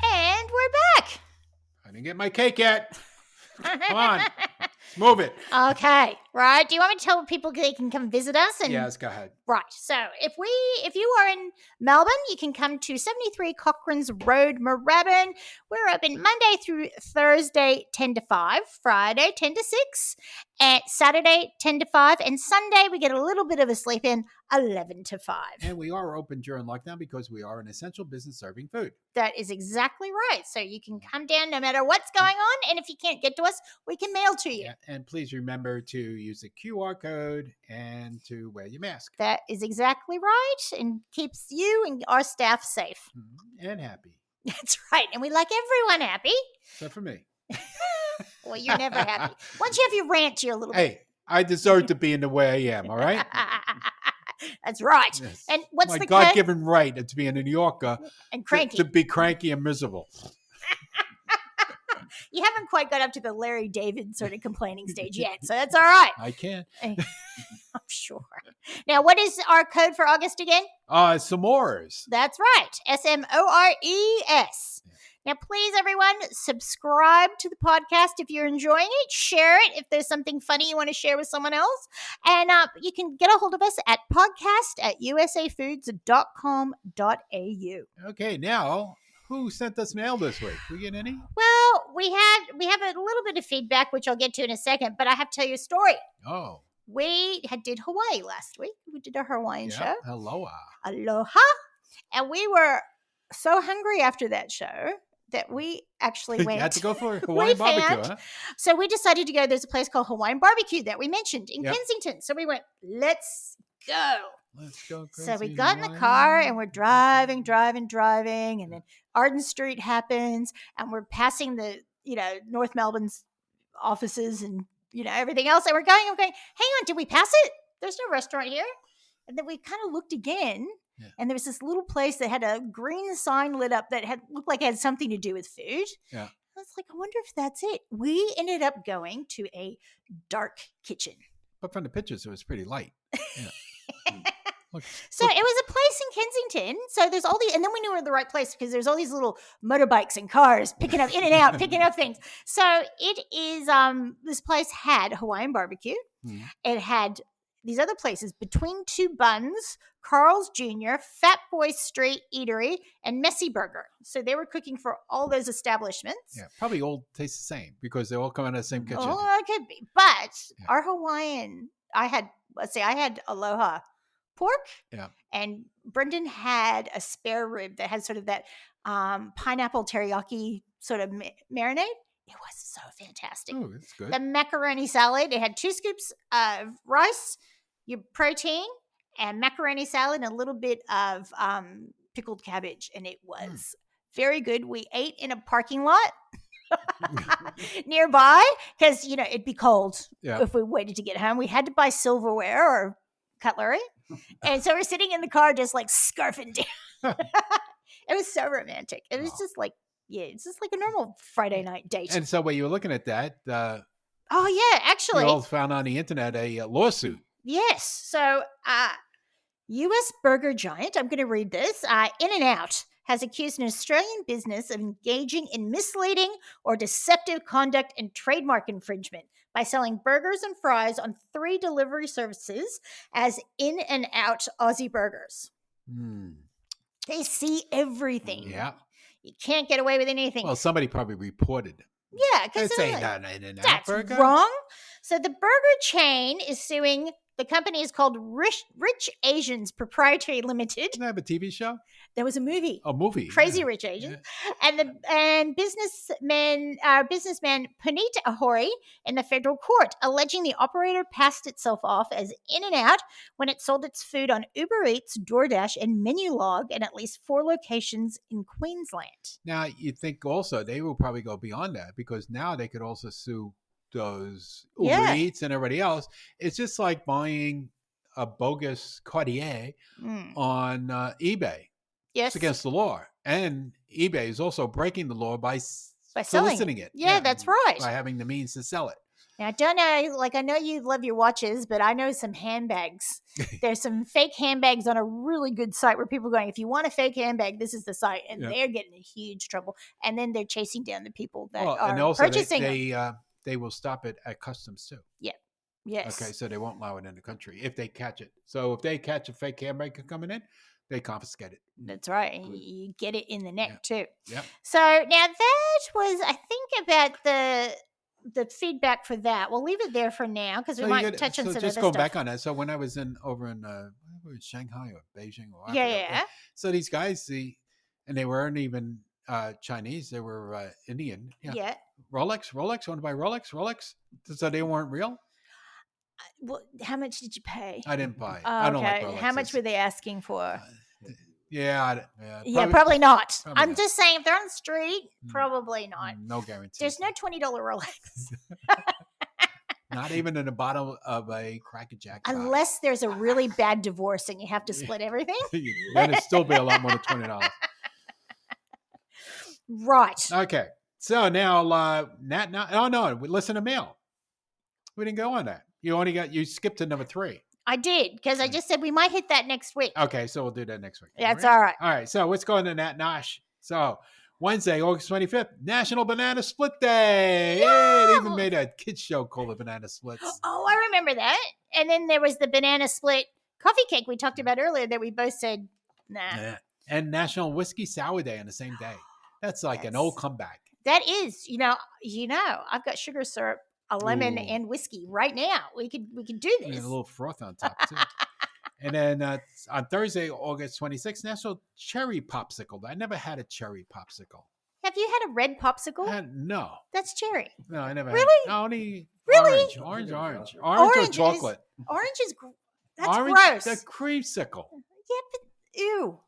And we're back. I didn't get my cake yet. Come on. Let's move it. Okay, right. Do you want me to tell people they can come visit us? And Yes, go ahead. right. So if you are in Melbourne, you can come to 73 Cochrane's Road, Moorabbin. We're open Monday through Thursday 10 to 5, Friday 10 to 6, and Saturday 10 to 5, and Sunday we get a little bit of a sleep in 11 to 5. And we are open during lockdown because we are an essential business serving food. That is exactly right. So you can come down no matter what's going on, and if you can't get to us, we can mail to you. Yeah, and please remember to use the QR code and to wear your mask. That is exactly right, and keeps you and our staff safe. And happy. That's right, and we like everyone happy. Except for me. Well, you're never happy. Once you have your rant, you're a little Hey, I deserve to be in the way I am, all right? That's right. Yes. And what's My the God-given right to be a New Yorker and cranky? to be cranky and miserable. You haven't quite got up to the Larry David sort of complaining stage yet, so that's all right. I can. I'm sure. Now, what is our code for August again? S'mores. That's right. SMORES. Now, please, everyone, subscribe to the podcast if you're enjoying it. Share it if there's something funny you want to share with someone else. And you can get a hold of us at podcast@usafoods.com.au. Okay, now, who sent us mail this week? We get any? Well, we have a little bit of feedback, which I'll get to in a second, but I have to tell you a story. Oh. We did Hawaii last week. We did a Hawaiian show. Aloha. Aloha. And we were so hungry after that show that we actually went. You had to go for a Hawaiian barbecue, huh? So we decided to go. There's a place called Hawaiian Barbecue that we mentioned in Yep. Kensington. So we went, let's go. Let's go So we crazy got in the Hawaiian. car and we're driving. And then Arden Street happens and we're passing the, North Melbourne's offices and, everything else. And we're going, hang on, did we pass it? There's no restaurant here. And then we kind of looked again. Yeah. And there was this little place that had a green sign lit up that looked like it had something to do with food. Yeah. I was like, I wonder if that's it. We ended up going to a dark kitchen. But from the pictures, it was pretty light. Yeah. Look, So it was a place in Kensington. So there's all and then we knew we were in the right place because there's all these little motorbikes and cars picking up in and out, picking up things. So it is, this place had Hawaiian barbecue. Mhm. It had these other places, Between Two Buns, Carl's Jr., Fat Boy Street Eatery, and Messy Burger. So they were cooking for all those establishments. yeah, probably all taste the same because they all come out of the same kitchen. Oh, it could be. But Yeah. our Hawaiian, I had aloha pork. Yeah. And Brendan had a spare rib that had sort of that pineapple teriyaki sort of marinade. It was so fantastic. Oh, that's good. The macaroni salad, it had 2 scoops of rice, your protein, and macaroni salad, and a little bit of pickled cabbage. And it was very good. We ate in a parking lot nearby because, it'd be cold if we waited to get home. We had to buy silverware or cutlery. And so we're sitting in the car just like scarfing down. It was so romantic. It was just like, it's just like a normal Friday night date. And so when you were looking at that, oh, yeah, actually. you all found on the internet a lawsuit. Yes. So, U.S. burger giant, I'm going to read this. In-N-Out has accused an Australian business of engaging in misleading or deceptive conduct and trademark infringement by selling burgers and fries on 3 delivery services as In-N-Out Aussie Burgers. They see everything. Yeah. You can't get away with anything. Well, somebody probably reported it. Yeah, because It's ain't not an In-N-Out that's burger. wrong. So the burger chain is suing The company is called Rich Asians Proprietary Limited. Didn't they have a TV show? There was a movie. A movie. Crazy yeah. Rich Asians, and businessman Puneet Ahori in the federal court, alleging the operator passed itself off as In and Out when it sold its food on Uber Eats, DoorDash, and Menulog in at least 4 locations in Queensland. Now, you think also they will probably go beyond that because now they could also sue those Uber Eats and everybody else. It's just like buying a bogus Cartier on eBay. Yes. It's against the law. And eBay is also breaking the law by soliciting it. Yeah, that's right. By having the means to sell it. Now, I don't know, I know you love your watches, but I know some handbags. There's some fake handbags on a really good site where people are going, if you want a fake handbag, this is the site. And they're getting in huge trouble. And then they're chasing down the people that are and also purchasing them. They will stop it at customs too. Yeah. Yes. Okay, so they won't allow it in the country if they catch it. So if they catch a fake handbag coming in, they confiscate it. That's right. And you get it in the neck too. Yeah. So now that was, I think, about the feedback for that. We'll leave it there for now because we might touch on some other stuff. Just go back on that. So when I was over in Shanghai or Beijing or so these guys, and they weren't even Chinese, they were Indian. Yeah. Rolex, want to buy Rolex. So they weren't real. Well, how much did you pay? I didn't buy. Oh, I don't like Rolexes. How much were they asking for? Probably not. Probably I'm not. just saying, if they're on the street, probably not. No guarantee. There's no $20 Rolex. Not even in the bottom of a Cracker Jack box. Unless there's a really bad divorce and you have to split everything. Then it'd still be a lot more than $20. Right. Okay. So now, listen to mail. We didn't go on that. You skipped to number 3. I did, because I just said we might hit that next week. Okay, so we'll do that next week. That's all right. All right, so what's going on Nat Nosh? So Wednesday, August 25th, National Banana Split Day. Yeah, they even made a kids show called the Banana Splits. Oh, I remember that. And then there was the Banana Split Coffee Cake we talked about earlier that we both said, nah. Yeah. And National Whiskey Sour Day on the same day. That's like an old comeback. That is, I've got sugar syrup, a lemon, and whiskey right now. We could do this. And a little froth on top too. And then on Thursday, August 26th, National Cherry Popsicle. I never had a cherry popsicle. Have you had a red popsicle? No. That's cherry. No, I never. Really? Had only really? Orange Orange or chocolate. Orange is that's orange, gross. The creamsicle. Yeah, but ew.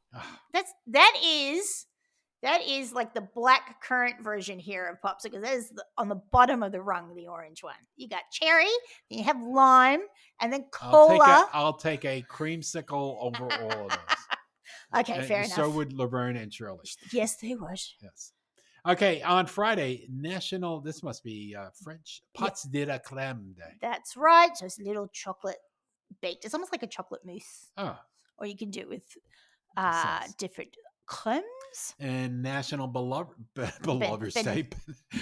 That is like the black currant version here of popsicles. That is on the bottom of the rung, the orange one. You got cherry, then you have lime, and then cola. I'll take a creamsicle over all of those. Okay, fair enough. So would Laverne and Shirley. Yes, they would. Yes. Okay, on Friday, this must be French, Pâtes de la Crème Day. That's right. So it's little chocolate baked. It's almost like a chocolate mousse. Oh. Or you can do it with different cremes. And National Belovers Day.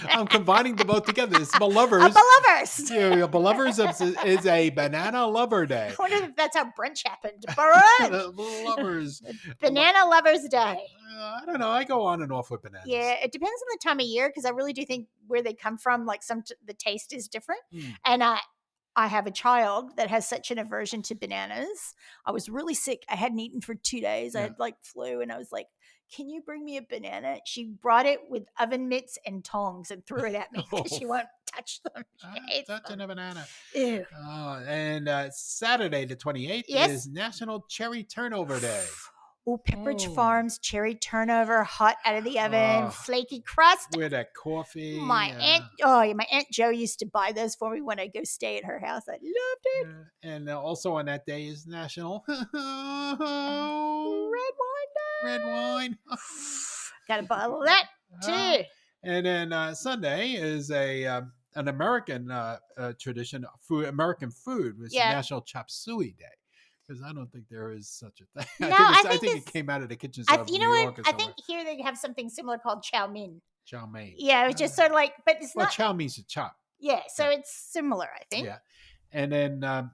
I'm combining them both together. It's Belovers. Belovers. Yeah, Belovers is a banana lover day. I wonder if that's how brunch happened. Lovers. Banana Lovers Day. I don't know. I go on and off with bananas. Yeah, it depends on the time of year because I really do think where they come from, like the taste is different. And I have a child that has such an aversion to bananas. I was really sick. I hadn't eaten for 2 days. I had flu, and I was like, can you bring me a banana? She brought it with oven mitts and tongs and threw it at me because she won't touch them. Touching a banana. Ew. And Saturday the 28th is National Cherry Turnover Day. Oh, Pepperidge Farms cherry turnover, hot out of the oven, flaky crust. With a coffee. My Aunt Jo used to buy those for me when I go stay at her house. I loved it. And also on that day is National Red Wine Day. Red wine. Got a bottle of that too. And then Sunday is an American tradition, American food, which is National Chop Suey Day. Because I don't think there is such a thing. No, I think it came out of the kitchens of New York. I think here they have something similar called chow mein. Chow mein. Yeah, it was just sort of like, but it's not. Chow means a chop. Yeah, so it's similar, I think. Yeah. And then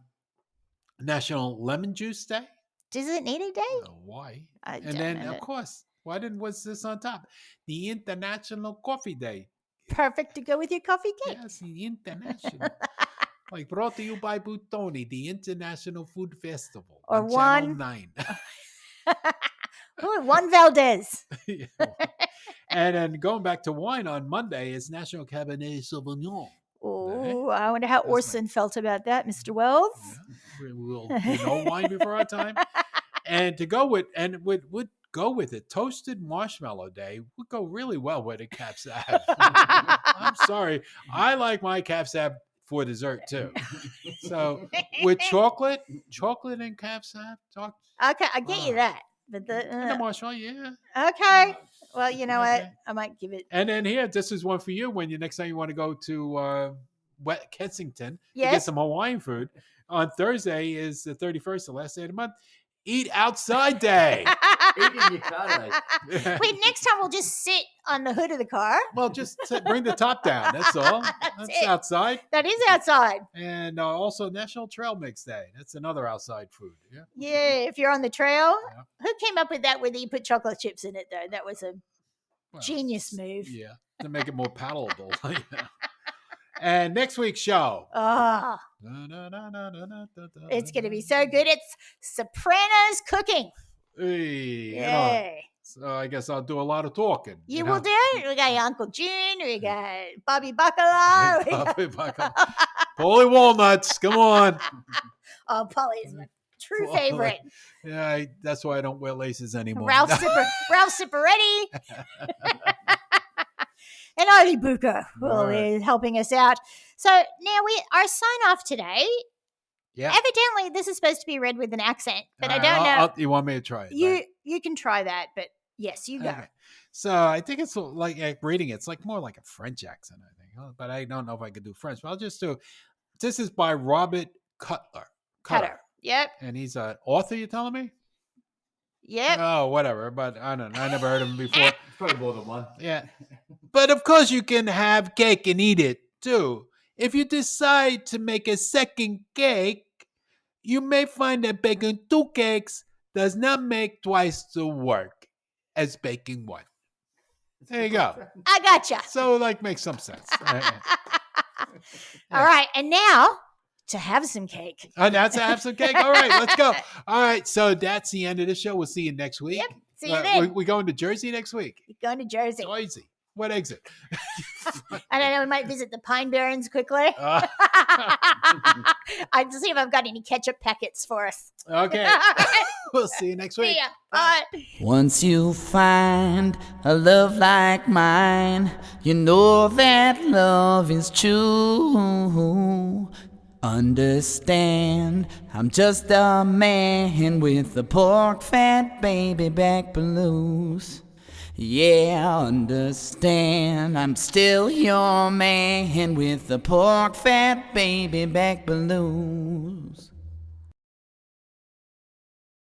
National Lemon Juice Day. Does it need a day? Why? And then, of course, what's this on top? The International Coffee Day. Perfect to go with your coffee cake. Yes, the International. Like brought to you by Buitoni, the International Food Festival. Or on Channel one- 9. Ooh, Juan Valdez. Yeah. And then going back to wine on Monday is National Cabernet Sauvignon. Oh, I wonder how That's my- Orson felt about that, Mr. Wells. Yeah. We know wine before our time. And to go with, and would go with it, toasted marshmallow day would go really well with a Cap Sav. I'm sorry. I like my Cap Sav for dessert too. So with chocolate and Cap Sav, Okay, I get you that. But and the the marshmallow, yeah. okay. Well, you know Okay. what? I might give it. And then here, this is one for you when you next time you want to go to Kensington to get Yes. some Hawaiian food. On Thursday is the 31st, the last day of the month. Eat outside day. Eat in your car today. Wait, next time we'll just sit on the hood of the car. Well, just bring the top down. That's all. That's it. outside. That is outside. And also National Trail Mix Day. That's another outside food. Yeah. Yeah, if you're on the trail. Yeah. Who came up with that where you put chocolate chips in it, though? That was a Well, genius move. Yeah. To make it more palatable. Yeah. And next week's show. Oh, it's going to be so good. It's Sopranos cooking. Hey, Yay. so I guess I'll do a lot of talking. You know? will do it. We got your Uncle June. We got Bobby Bacala. Bobby Bacala. Polly Walnuts. Come on. Oh, Polly is my true Polly. favorite. Yeah, that's why I don't wear laces anymore. Ralph Ciparetti. And Artie Bucca will be helping us out. So now our sign off today. Yeah. Evidently, this is supposed to be read with an accent, but I All don't right, know. you want me to try it? You can try that, but yes, you go. Okay. So I think it's like reading it. It's like more like a French accent, I think. But I don't know if I could do French. But I'll just do. This is by Robert Cutter. Yep. And he's an author. You telling me? Yep. Oh, whatever. But I don't know. I never heard of him before. It's probably more than one. Yeah. But of course you can have cake and eat it too. If you decide to make a second cake, you may find that baking 2 cakes does not make twice the work as baking 1. There you go. I gotcha. So makes some sense. All right. And now to have some cake. And that's have some cake. All right, let's go. All right. So that's the end of the show. We'll see you next week. Yep. See you then. We going to Jersey next week. You're going to Jersey. Jersey. What exit? I don't know. We might visit the Pine Barrens quickly. Uh, I'll see if I've got any ketchup packets for us. okay. We'll see you next week. See ya. Bye. Once you find a love like mine, you know that love is true. Understand, I'm just a man with the pork fat baby back blues. Yeah, understand, I'm still your man with the pork fat baby back blues.